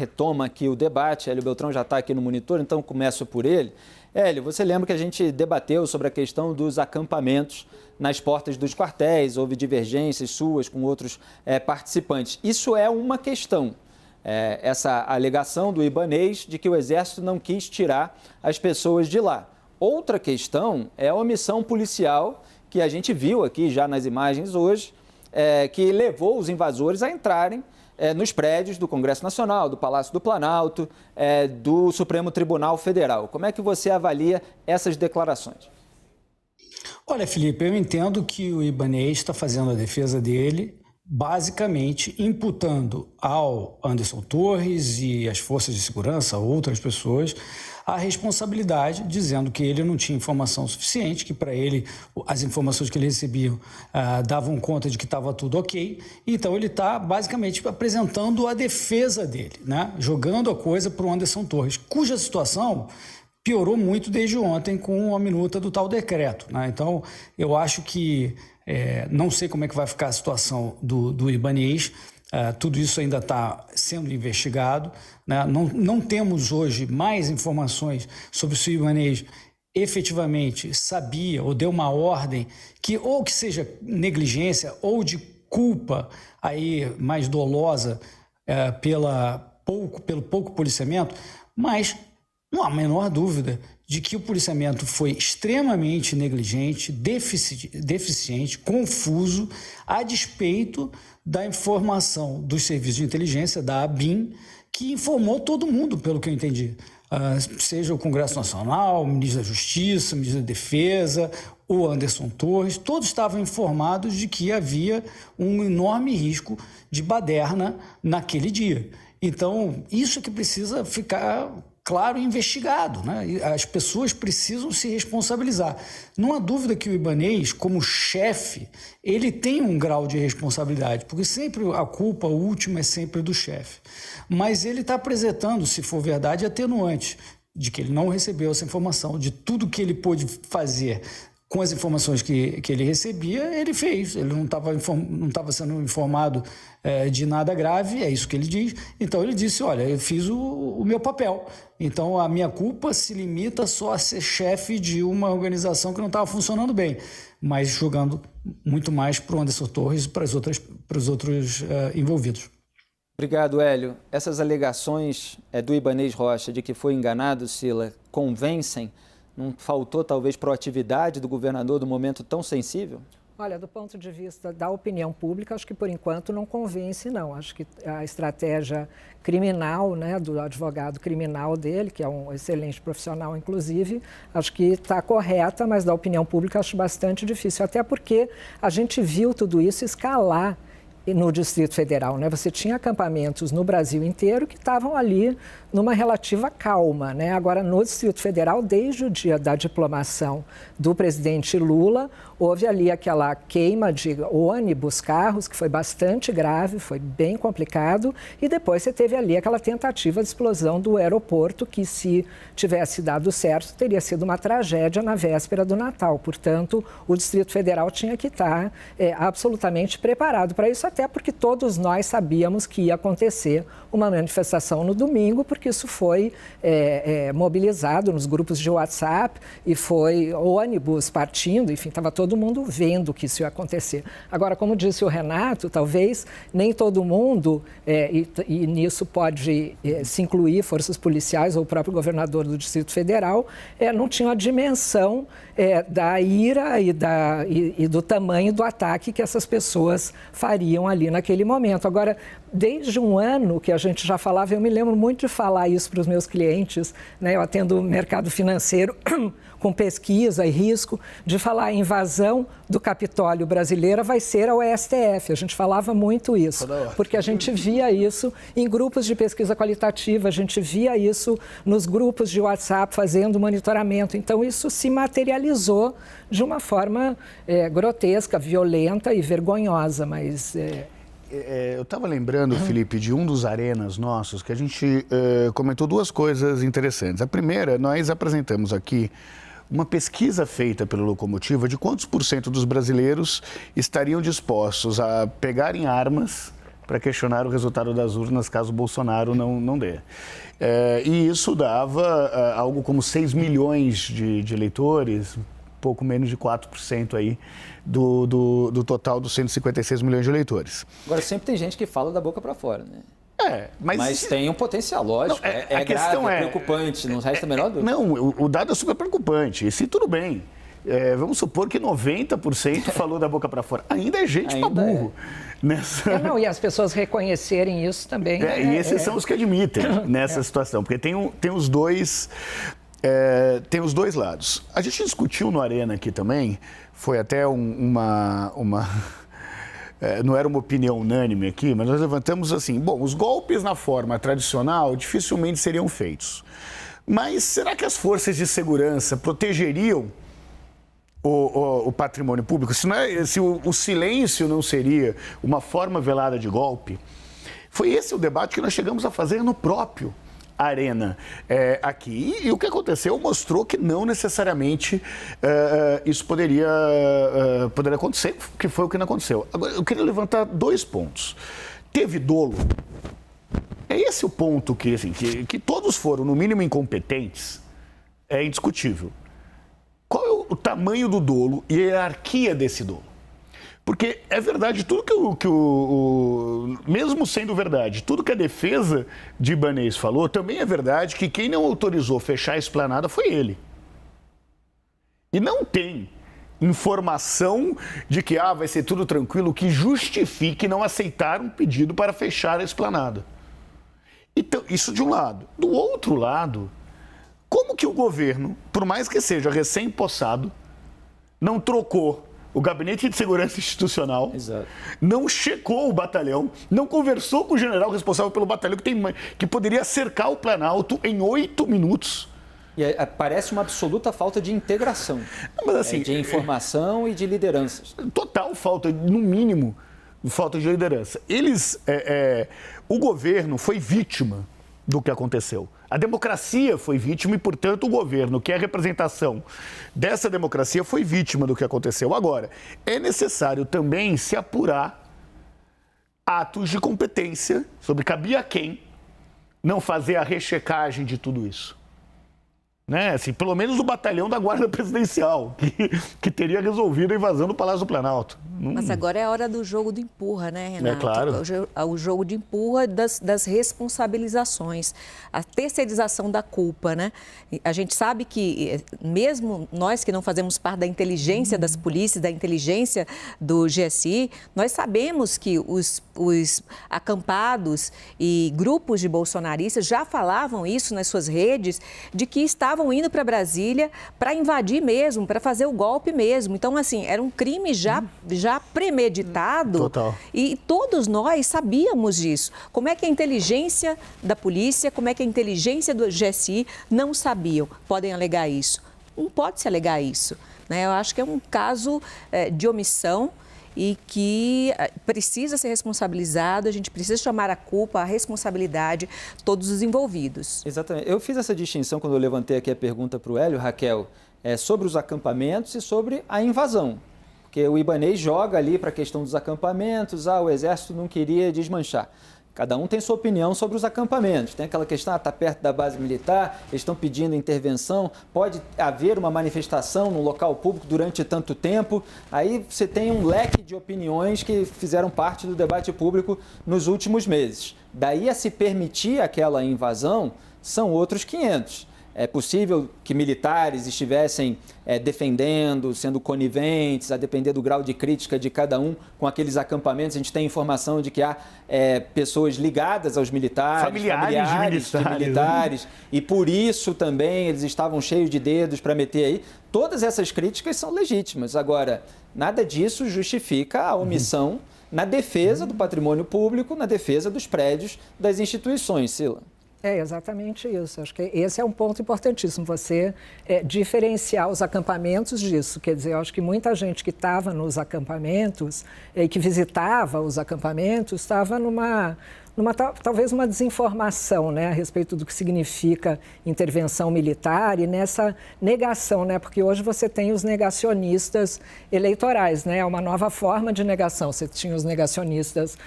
retoma aqui o debate. Hélio Beltrão já está aqui no monitor, então começo por ele. Hélio, você lembra que a gente debateu sobre a questão dos acampamentos nas portas dos quartéis, houve divergências suas com outros participantes. Isso é uma questão, essa alegação do Ibanez de que o Exército não quis tirar as pessoas de lá. Outra questão é a omissão policial, que a gente viu aqui já nas imagens hoje, que levou os invasores a entrarem nos prédios do Congresso Nacional, do Palácio do Planalto, do Supremo Tribunal Federal. Como é que você avalia essas declarações? Olha, Felipe, eu entendo que o Ibanez está fazendo a defesa dele, basicamente imputando ao Anderson Torres e às forças de segurança, outras pessoas, a responsabilidade, dizendo que ele não tinha informação suficiente, que para ele as informações que ele recebia davam conta de que estava tudo ok. Então ele está basicamente apresentando a defesa dele, né? Jogando a coisa para o Anderson Torres, cuja situação piorou muito desde ontem com a minuta do tal decreto, né? Então eu acho que não sei como é que vai ficar a situação do Ibanez. Tudo isso ainda está sendo investigado, né? Não temos hoje mais informações sobre se o Ibanez efetivamente sabia ou deu uma ordem que ou que seja negligência ou de culpa aí mais dolosa pelo pouco policiamento, mas não há a menor dúvida de que o policiamento foi extremamente negligente, deficiente, confuso, a despeito da informação dos serviços de inteligência, da ABIN, que informou todo mundo, pelo que eu entendi. Seja o Congresso Nacional, o ministro da Justiça, o ministro da Defesa, o Anderson Torres, todos estavam informados de que havia um enorme risco de baderna naquele dia. Então, isso é que precisa ficar claro e investigado, né? As pessoas precisam se responsabilizar. Não há dúvida que o Ibanez, como chefe, ele tem um grau de responsabilidade, porque sempre a culpa última é sempre do chefe. Mas ele está apresentando, se for verdade, atenuante de que ele não recebeu essa informação, de tudo que ele pôde fazer com as informações que ele recebia, ele fez. Ele não estava sendo informado de nada grave, é isso que ele diz. Então ele disse, olha, eu fiz o meu papel. Então a minha culpa se limita só a ser chefe de uma organização que não estava funcionando bem, mas jogando muito mais para o Anderson Torres e para os outros envolvidos. Obrigado, Hélio. Essas alegações do Ibanez Rocha de que foi enganado, Sila, convencem? Não faltou, talvez, proatividade do governador no momento tão sensível? Olha, do ponto de vista da opinião pública, acho que, por enquanto, não convence, não. Acho que a estratégia criminal, né, do advogado criminal dele, que é um excelente profissional, inclusive, acho que está correta, mas da opinião pública acho bastante difícil. Até porque a gente viu tudo isso escalar no Distrito Federal, né? Você tinha acampamentos no Brasil inteiro que estavam ali numa relativa calma, né? Agora, no Distrito Federal, desde o dia da diplomação do presidente Lula, houve ali aquela queima de ônibus, carros, que foi bastante grave, foi bem complicado, e depois você teve ali aquela tentativa de explosão do aeroporto, que se tivesse dado certo, teria sido uma tragédia na véspera do Natal. Portanto, o Distrito Federal tinha que estar absolutamente preparado para isso, até porque todos nós sabíamos que ia acontecer uma manifestação no domingo, porque isso foi mobilizado nos grupos de WhatsApp e foi ônibus partindo, enfim, estava todo mundo vendo que isso ia acontecer. Agora, como disse o Renato, talvez nem todo mundo, e nisso pode se incluir forças policiais ou o próprio governador do Distrito Federal, não tinham a dimensão da ira e do tamanho do ataque que essas pessoas fariam ali naquele momento. Agora, desde um ano que a gente já falava, eu me lembro muito de falar isso para os meus clientes, né? Eu atendo o mercado financeiro com pesquisa e risco, de falar a invasão do Capitólio brasileira vai ser ao STF. A gente falava muito isso, porque a gente via isso em grupos de pesquisa qualitativa, a gente via isso nos grupos de WhatsApp fazendo monitoramento. Então, isso se materializou de uma forma grotesca, violenta e vergonhosa, mas... Eu estava lembrando, Felipe, de um dos arenas nossos que a gente comentou duas coisas interessantes. A primeira, nós apresentamos aqui uma pesquisa feita pelo Locomotiva de quantos % dos brasileiros estariam dispostos a pegarem armas para questionar o resultado das urnas caso Bolsonaro não dê. E isso dava algo como 6 milhões de eleitores, pouco menos de 4% aí do total dos 156 milhões de eleitores. Agora, sempre tem gente que fala da boca para fora, né? Mas tem um potencial, lógico. Não, é grave, é preocupante, não resta a menor dúvida. Não, o dado é super preocupante. E se tudo bem, vamos supor que 90% falou da boca para fora. Ainda é gente para burro. E as pessoas reconhecerem isso também. E esses são os que admitem nessa situação, porque tem os dois... tem os dois lados. A gente discutiu no Arena aqui também, foi até uma não era uma opinião unânime aqui, mas nós levantamos assim, bom, os golpes na forma tradicional dificilmente seriam feitos. Mas será que as forças de segurança protegeriam o patrimônio público? Se o silêncio não seria uma forma velada de golpe? Foi esse o debate que nós chegamos a fazer no próprio Arena aqui. E o que aconteceu mostrou que não necessariamente isso poderia acontecer, que foi o que não aconteceu. Agora, eu queria levantar 2 pontos. Teve dolo? É esse o ponto que todos foram, no mínimo, incompetentes, é indiscutível. Qual é o tamanho do dolo e a hierarquia desse dolo? Porque é verdade, tudo mesmo sendo verdade, tudo que a defesa de Ibanez falou, também é verdade que quem não autorizou fechar a esplanada foi ele. E não tem informação de que vai ser tudo tranquilo, que justifique não aceitar um pedido para fechar a esplanada. Então, isso de um lado. Do outro lado, como que o governo, por mais que seja recém-possado, não trocou o Gabinete de Segurança Institucional, Exato. Não checou o batalhão, não conversou com o general responsável pelo batalhão que poderia cercar o Planalto em 8 minutos. E parece uma absoluta falta de integração, mas, assim, de informação e de lideranças. Total falta, no mínimo, falta de liderança. O governo foi vítima do que aconteceu. A democracia foi vítima e, portanto, o governo, que é a representação dessa democracia, foi vítima do que aconteceu. Agora, é necessário também se apurar atos de competência sobre cabia a quem não fazer a rechecagem de tudo isso. Né? Assim, pelo menos o batalhão da Guarda Presidencial, que teria resolvido a invasão do Palácio do Planalto. Mas agora é a hora do jogo de empurra, né, Renato? É claro. O jogo de empurra das responsabilizações, a terceirização da culpa, né? A gente sabe que, mesmo nós que não fazemos parte da inteligência das polícias, da inteligência do GSI, nós sabemos que os acampados e grupos de bolsonaristas já falavam isso nas suas redes, de que estavam indo para Brasília para invadir mesmo, para fazer o golpe mesmo. Então, assim, era um crime já premeditado. Total. E todos nós sabíamos disso. Como é que a inteligência da polícia, como é que a inteligência do GSI não sabiam? Podem alegar isso? Não pode se alegar isso, né? Eu acho que é um caso de omissão e que precisa ser responsabilizado, a gente precisa chamar a culpa, a responsabilidade, todos os envolvidos. Exatamente. Eu fiz essa distinção quando eu levantei aqui a pergunta para o Hélio, Raquel, sobre os acampamentos e sobre a invasão. Porque o Ibanez joga ali para a questão dos acampamentos, o Exército não queria desmanchar. Cada um tem sua opinião sobre os acampamentos. Tem aquela questão, está perto da base militar, eles estão pedindo intervenção, pode haver uma manifestação no local público durante tanto tempo. Aí você tem um leque de opiniões que fizeram parte do debate público nos últimos meses. Daí a se permitir aquela invasão, são outros 500. É possível que militares estivessem defendendo, sendo coniventes, a depender do grau de crítica de cada um com aqueles acampamentos. A gente tem informação de que há pessoas ligadas aos militares, familiares de militares, e por isso também eles estavam cheios de dedos para meter aí. Todas essas críticas são legítimas. Agora, nada disso justifica a omissão na defesa do patrimônio público, na defesa dos prédios das instituições, Sila. É exatamente isso. Acho que esse é um ponto importantíssimo, você diferenciar os acampamentos disso. Quer dizer, eu acho que muita gente que estava nos acampamentos e que visitava os acampamentos estava talvez uma desinformação, né, a respeito do que significa intervenção militar e nessa negação, né, porque hoje você tem os negacionistas eleitorais, né, é uma nova forma de negação. Você tinha os negacionistas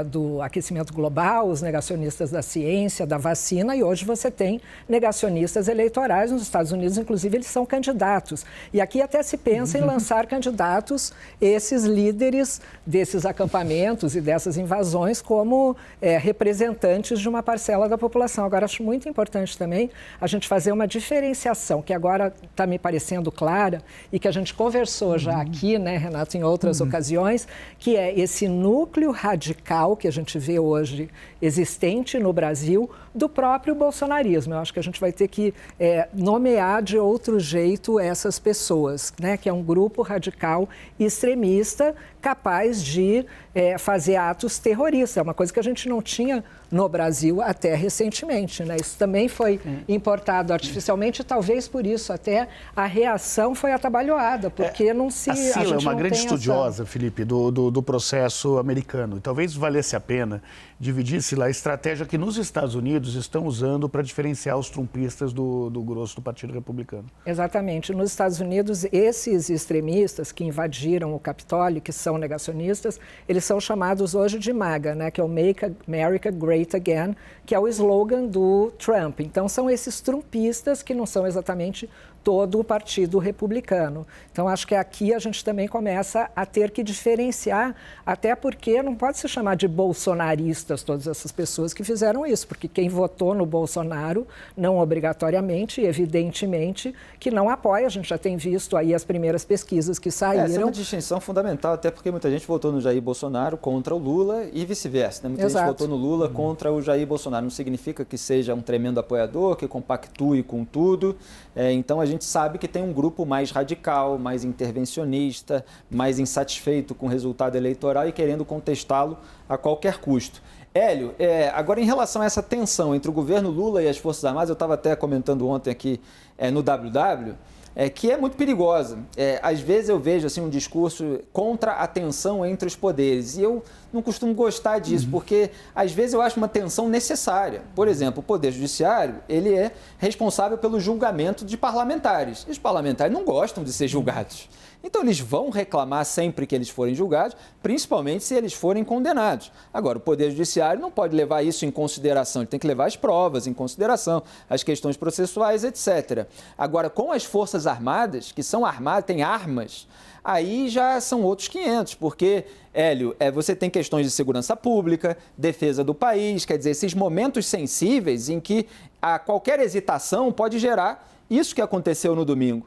do aquecimento global, os negacionistas da ciência, da vacina, e hoje você tem negacionistas eleitorais. Nos Estados Unidos, inclusive, eles são candidatos. E aqui até se pensa em lançar candidatos, esses líderes desses acampamentos e dessas invasões, como representantes de uma parcela da população. Agora, acho muito importante também a gente fazer uma diferenciação, que agora está me parecendo clara e que a gente conversou já aqui, né, Renato, em outras ocasiões, que é esse núcleo radical que a gente vê hoje existente no Brasil do próprio bolsonarismo. Eu acho que a gente vai ter que nomear de outro jeito essas pessoas, né, que é um grupo radical extremista capaz de fazer atos terroristas. É uma coisa que a gente não tinha no Brasil até recentemente, né? Isso também foi importado artificialmente e talvez por isso até a reação foi atabalhoada, porque não se... A Cila é uma grande estudiosa, Felipe, do processo americano. E talvez valesse a pena dividir-se lá a estratégia que nos Estados Unidos estão usando para diferenciar os trumpistas do grosso do Partido Republicano. Exatamente. Nos Estados Unidos, esses extremistas que invadiram o Capitólio, que são negacionistas, eles são chamados hoje de MAGA, né, que é o Make America Great Again, que é o slogan do Trump. Então, são esses trumpistas que não são exatamente todo o Partido Republicano. Então, acho que aqui a gente também começa a ter que diferenciar, até porque não pode se chamar de bolsonaristas todas essas pessoas que fizeram isso, porque quem votou no Bolsonaro não obrigatoriamente e evidentemente que não apoia. A gente já tem visto aí as primeiras pesquisas que saíram. Essa é uma distinção fundamental, até porque muita gente votou no Jair Bolsonaro contra o Lula e vice-versa, né? Muita gente votou no Lula contra o Jair Bolsonaro. Não significa que seja um tremendo apoiador, que compactue com tudo. Então, a gente sabe que tem um grupo mais radical, mais intervencionista, mais insatisfeito com o resultado eleitoral e querendo contestá-lo a qualquer custo. Hélio, agora em relação a essa tensão entre o governo Lula e as Forças Armadas, eu estava até comentando ontem aqui no WW, que é muito perigosa. Às vezes eu vejo assim, um discurso contra a tensão entre os poderes e eu não costumo gostar disso, porque às vezes eu acho uma tensão necessária. Por exemplo, o Poder Judiciário, ele é responsável pelo julgamento de parlamentares. E os parlamentares não gostam de ser julgados. Então, eles vão reclamar sempre que eles forem julgados, principalmente se eles forem condenados. Agora, o Poder Judiciário não pode levar isso em consideração, ele tem que levar as provas em consideração, as questões processuais, etc. Agora, com as Forças Armadas, que são armadas, têm armas, aí já são outros 500, porque, Hélio, você tem questões de segurança pública, defesa do país, quer dizer, esses momentos sensíveis em que qualquer hesitação pode gerar isso que aconteceu no domingo.